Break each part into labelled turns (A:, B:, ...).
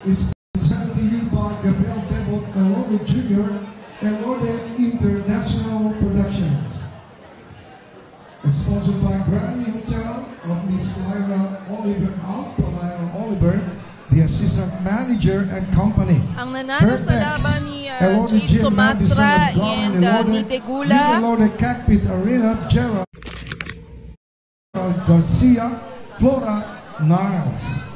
A: is presented to you by Gabriel Bebot Elorde Jr. Elorde International Productions. It's sponsored by Granny Hotel of Miss Lyra Oliver, Lyra Oliver, the assistant manager and company.
B: Ang nanalo sa laban ni Jade Sumatra and ni Degula.
A: Elorde Cockpit Arena, Gerald Garcia, Flora Niles.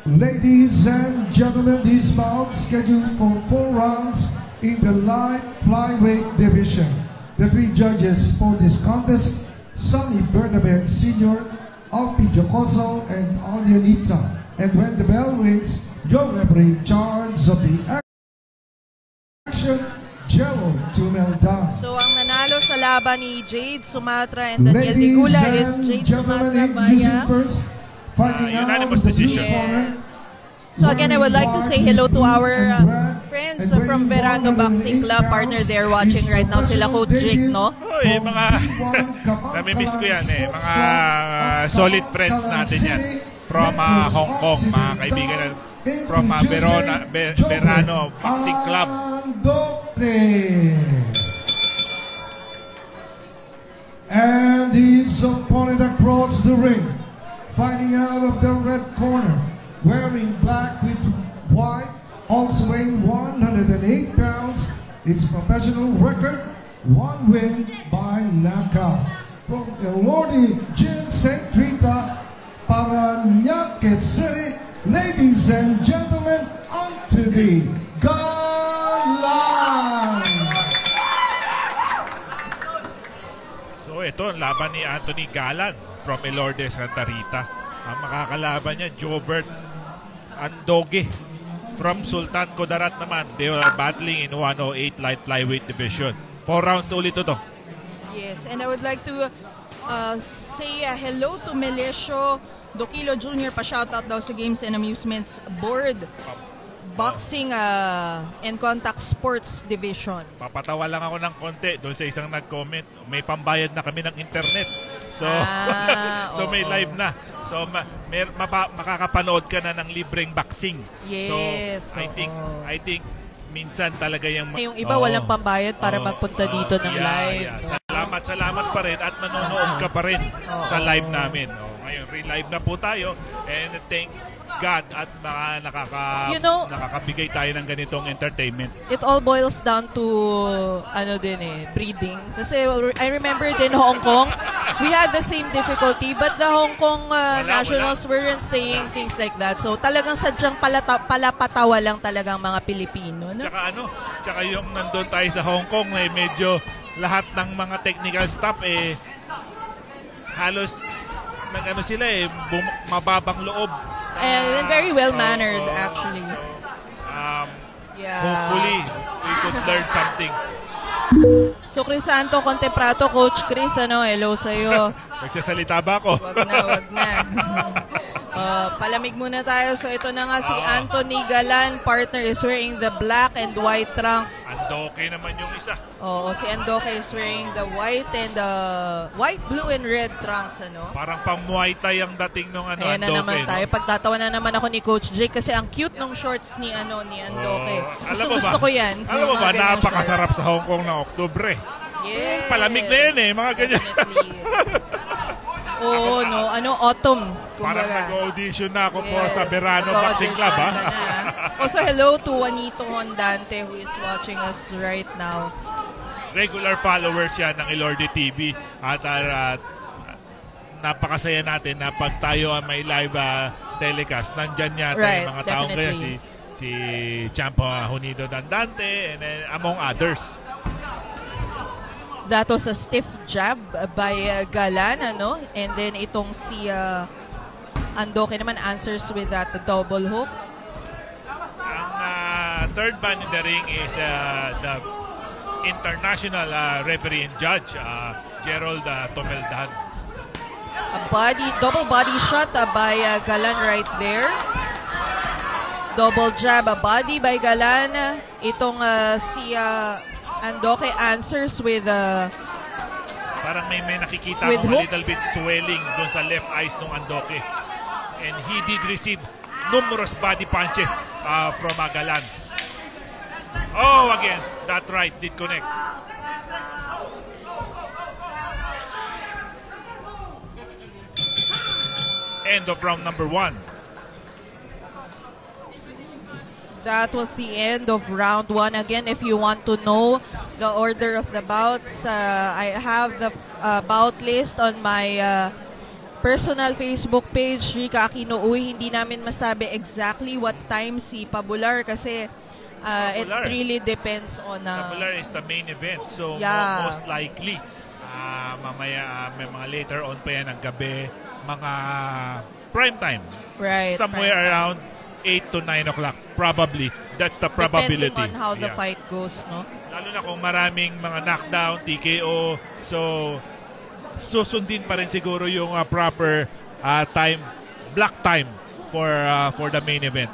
A: Ladies and gentlemen, this bout scheduled for 4 rounds in the light flyweight division. The 3 judges for this contest, Sonny Bernabet Sr., Alpi Jocoso, and Alianita. And when the bell rings, your referee in charge of the action, Gerald Tumelda.
B: So ang nanalo sa laban ni Jade Sumatra and Daniel Degula is Jade Sumatra via
C: unanimous decision.
B: Yes. So again, I would like to say hello to our friends from Verano Boxing Club, partner there watching right now, sila Coach Jake, no?
C: Oh, mga nami-miss ko yan eh. Mga solid friends natin yan. From Hong Kong, mga kaibigan from Verano Boxing Club.
A: And his opponent across the ring, fighting out of the red corner, wearing black with white, also weighing 108 pounds, his professional record, 1 win by knockout. From Elorde Gym St. Rita, Parañaque City, ladies and gentlemen, Anthony Galan.
C: So ito ang laban ni Anthony Galan from Elorde Santa Rita. Ang makakalaban niya, Jobert Andoge from Sultan Kudarat naman. They are battling in 108 light flyweight division. 4 rounds ulit ito.
B: Yes, and I would like to say hello to Melesio Doquilo Jr. Pa-shoutout daw sa Games and Amusements Board. Boxing and Contact Sports Division.
C: Papatawa lang ako ng konti doon sa isang nag-comment. May pambayad na kami ng internet. So, so may live na. So makakapanood ka na ng libreng boxing.
B: Yes.
C: So I think minsan talaga yung
B: iba walang pambayad para magpunta dito ng live.
C: Yeah. Salamat pa rin at manonood ka pa rin sa live namin. Ngayon re-live na po tayo and thank God at nakakabigay tayo ng ganitong entertainment.
B: It all boils down to breeding. Kasi I remember din Hong Kong, we had the same difficulty but the Hong Kong nationals weren't saying things like that. So talagang sadyang palapatawa lang talagang mga Pilipino. No?
C: Tsaka yung nandun tayo sa Hong Kong medyo lahat ng mga technical staff halos sila mababang loob.
B: And very well-mannered, actually.
C: So, hopefully, we could learn something.
B: So, Crisanto Contemprato, Coach Chris, hello sa'yo.
C: Nagsasalita ba ako?
B: Wag na. Palamig muna tayo. So, ito na nga si Anthony Galan. Partner is wearing the black and white trunks.
C: Andoke naman yung isa.
B: Oo, si Andoke is wearing the white and the white, blue, and red trunks.
C: Parang pang-Muay Thai ang dating nung Andoke.
B: Ayan na naman tayo. Pagtatawa na naman ako ni Coach Jake kasi ang cute ng shorts ni Andoke. Gusto ko yan.
C: Alam mo ba, napakasarap sa Hong Kong na Oktubre.
B: Yes.
C: Palamig na yan mga ganyan.
B: Oo, autumn.
C: Parang nag-audition na ako po sa Verano Boxing Club, ha?
B: Also, hello to Juanito Hondante who is watching us right now.
C: Regular followers yan ng Elorde TV at napakasaya natin na pag tayo may live telecast, nandyan yata yung mga taong kaya si Champo Juanito Dandante and among others.
B: That was a stiff jab by Galan, and then itong si Andoke naman answers with that double hook.
C: Ang third man in the ring is the international referee and judge, Gerald Tumeldan.
B: Double body shot by Galan right there. Double jab, a body by Galan. Itong si Andoke answers with
C: parang may nakikita akong a little bit swelling doon sa left eyes ng Andoke. And he did receive numerous body punches from Galan. Oh, again, that right did connect. End of round number 1.
B: That was the end of round 1. Again, if you want to know the order of the bouts, I have the bout list on my personal Facebook page, Rika Aquino-Uy. Hindi namin masabi exactly what time si Pabular kasi it really depends on...
C: Pabular is the main event. So, most likely, mamaya may mga later on pa yan ng gabi, mga prime time.
B: Right.
C: Somewhere around 8 to 9 o'clock. Probably. That's the probability.
B: Depending on how the fight goes, no?
C: Lalo na kung maraming mga knockdown, TKO. So, susundin pa rin siguro yung proper time, block time for the main event.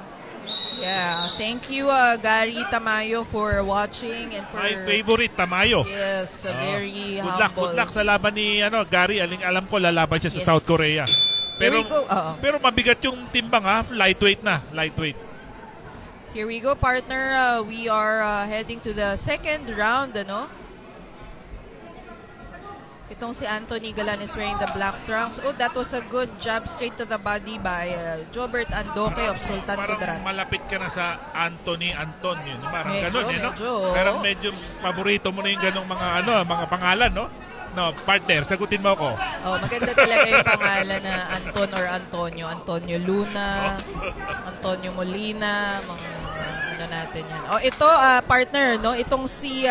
B: Yeah. Thank you, Gary Tamayo, for watching and for...
C: My favorite, Tamayo.
B: Yes, very humble.
C: Good luck sa laban ni Gary. Alam ko lalaban siya sa South Korea. Pero mabigat yung timbang lightweight na. Lightweight.
B: Here we go, partner. We are heading to the second round, ano? Itong si Anthony Galan is wearing the black trunks. Oh, that was a good jab straight to the body by Jobert Andoque of Sultan Kudarat.
C: Parang malapit ka na sa Anthony Anton yun. Parang ganun,
B: medyo.
C: Parang medyo paborito mo na yung ganung mga pangalan, no? No, partner, sagutin mo ako.
B: Oh, maganda talaga yung pangalan na Anton or Antonio. Antonio Luna, Antonio Molina, mga ano natin yan. Oh, ito, partner, no? Itong si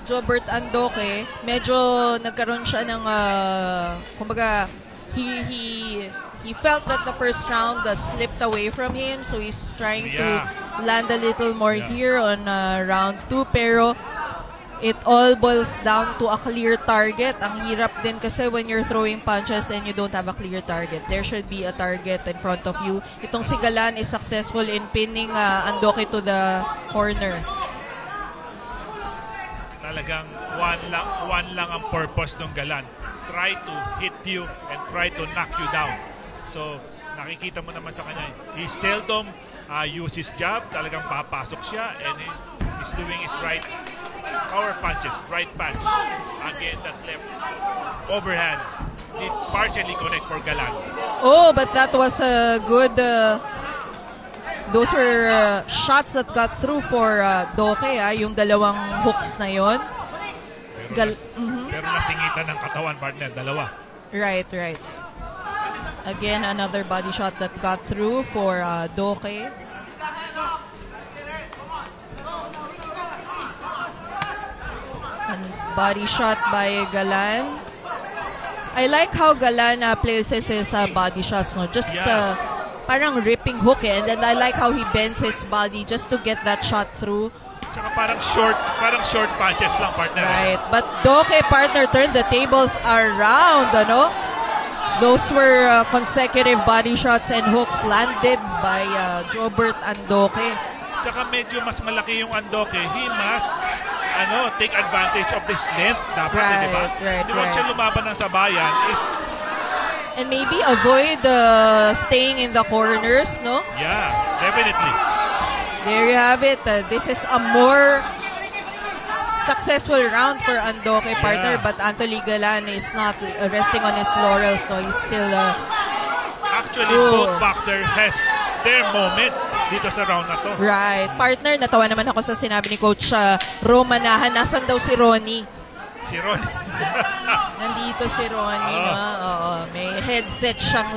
B: Jobert Andoque, medyo nagkaroon siya ng, kumbaga, he felt that the first round slipped away from him, so he's trying to land a little more here on round 2, pero it all boils down to a clear target. Ang hirap din kasi when you're throwing punches and you don't have a clear target. There should be a target in front of you. Itong si Galan is successful in pinning Andoque to the corner.
C: Talagang one lang ang purpose ng Galan. Try to hit you and try to knock you down. So, nakikita mo naman sa kanya, he seldom uses jab. Talagang papasok siya and he's doing his right power punches, right punch. Again, that left overhand did partially connect for Galan.
B: Oh, but that was a good... those were shots that got through for Doque, yung dalawang hooks na yon.
C: Pero nasingitan ng katawan, partner, dalawa.
B: Right. Again, another body shot that got through for Doque. And body shot by Galan. I like how Galan places his body shots, no? Just parang ripping hook and then I like how he bends his body just to get that shot through.
C: Tsaka parang short punches lang, partner.
B: Right, but Doque, partner, turned the tables around, ano? Those were consecutive body shots and hooks landed by Jobert Andoque.
C: Tsaka medyo mas malaki yung Andoque. He must take advantage of this length dapat, di ba? Hindi mo siya lumaban ng sabayan
B: and maybe avoid staying in the corners, no?
C: Yeah, definitely.
B: There you have it. This is a more successful round for Andoque, partner, but Anthony Galan is not resting on his laurels, no? He's still...
C: Actually, both boxer has their moments dito sa round na to.
B: Right. Partner, natawa naman ako sa sinabi ni Coach Romanahan. Nasaan daw si Ronnie?
C: Si Ronnie.
B: Nandito si Ronnie, no? Oo. May headset siyang...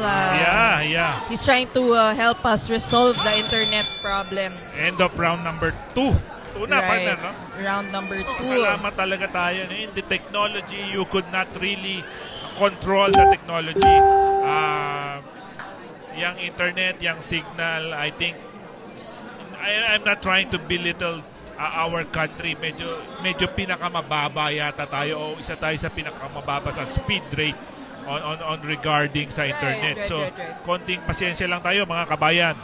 C: Yeah.
B: He's trying to help us resolve the internet problem.
C: End of round number 2. Partner, no?
B: Round number 2.
C: Salamat talaga tayo. In the technology, you could not really control the technology. Yung internet, yung signal, I think, I'm not trying to belittle our country. Medyo pinakamababa yata tayo o isa tayo sa pinakamababa sa speed rate on regarding sa internet. So, konting pasensya lang tayo, mga kabayan.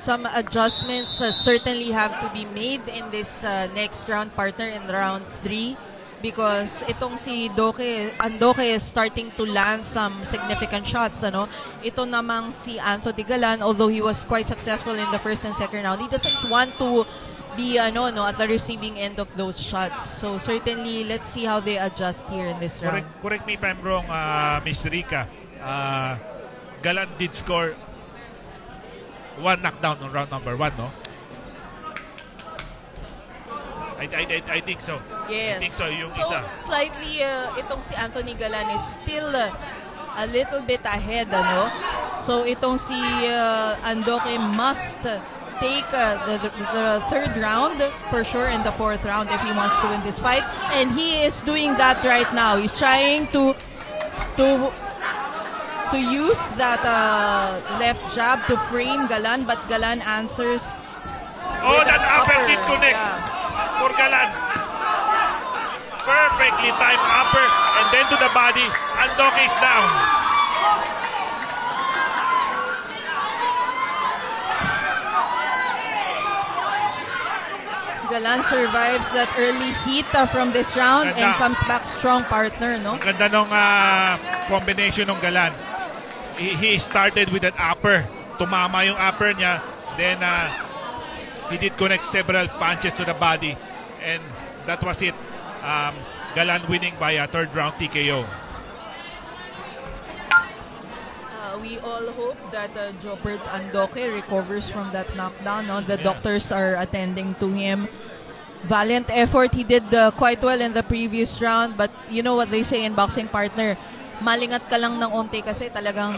B: some adjustments certainly have to be made in this next round, partner, in round 3. Because itong si Andoque is starting to land some significant shots. Ito namang si Anthony Galan, although he was quite successful in the first and second round, he doesn't want to be at the receiving end of those shots. So certainly, let's see how they adjust here in this round.
C: Correct me if I'm wrong, Miss Rica. Galan did score 1 knockdown on round number 1, no? I think so.
B: Yes.
C: I think so, yung
B: so
C: isa.
B: Slightly, itong si Anthony Galan is still a little bit ahead, So itong si Andoque must take the third round for sure and the fourth round if he wants to win this fight. And he is doing that right now. He's trying to use that left jab to frame Galan, but Galan answers.
C: Oh, that upper did connect.
B: Yeah.
C: For Galan. Perfectly timed upper and then to the body. Andoque is down.
B: Galan survives that early heat from this round and comes back strong, partner, no?
C: Ang ganda nung combination ng Galan. He started with that upper. Tumama yung upper niya. Then he did connect several punches to the body. And that was it. Galan winning by a third round TKO.
B: We all hope that Jobert Andoque recovers from that knockdown. The doctors are attending to him. Valiant effort. He did quite well in the previous round. But you know what they say in boxing, partner, malingat ka lang ng onti kasi talagang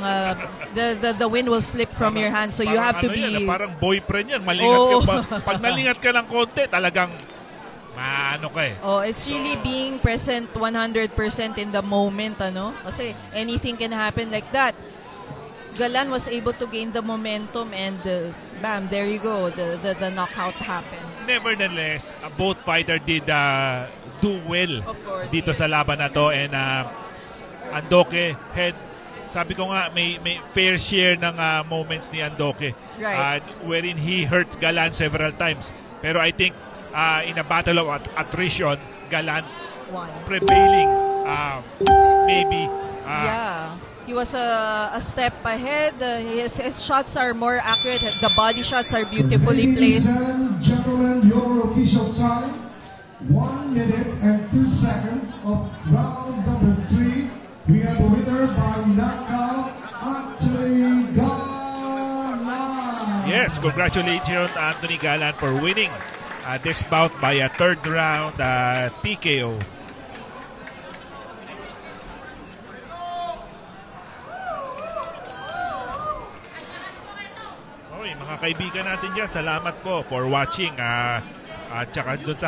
B: the win will slip from your hands. So you have to be...
C: Yan, parang boyfriend yan. Malingat ka. Pag nalingat ka ng konti, talagang
B: it's really being present 100% in the moment, Kasi anything can happen like that. Galan was able to gain the momentum and bam, there you go. The knockout happened.
C: Nevertheless, both fighter did do well dito sa laban na to, and Andoque had, sabi ko nga, may fair share ng moments ni Andoque,
B: right,
C: wherein he hurt Galan several times. Pero I think in a battle of attrition, Galan prevailing, maybe.
B: Yeah, he was a step ahead. His shots are more accurate. The body shots are beautifully placed.
A: Ladies and gentlemen, your official time, 1 minute and 2 seconds of round number 3. We have a winner by knockout, Anthony Galan.
C: Yes, congratulations Anthony Galan for winning this bout by a third round TKO. Okay, mga kaibigan natin dyan, salamat po for watching at saka dun sa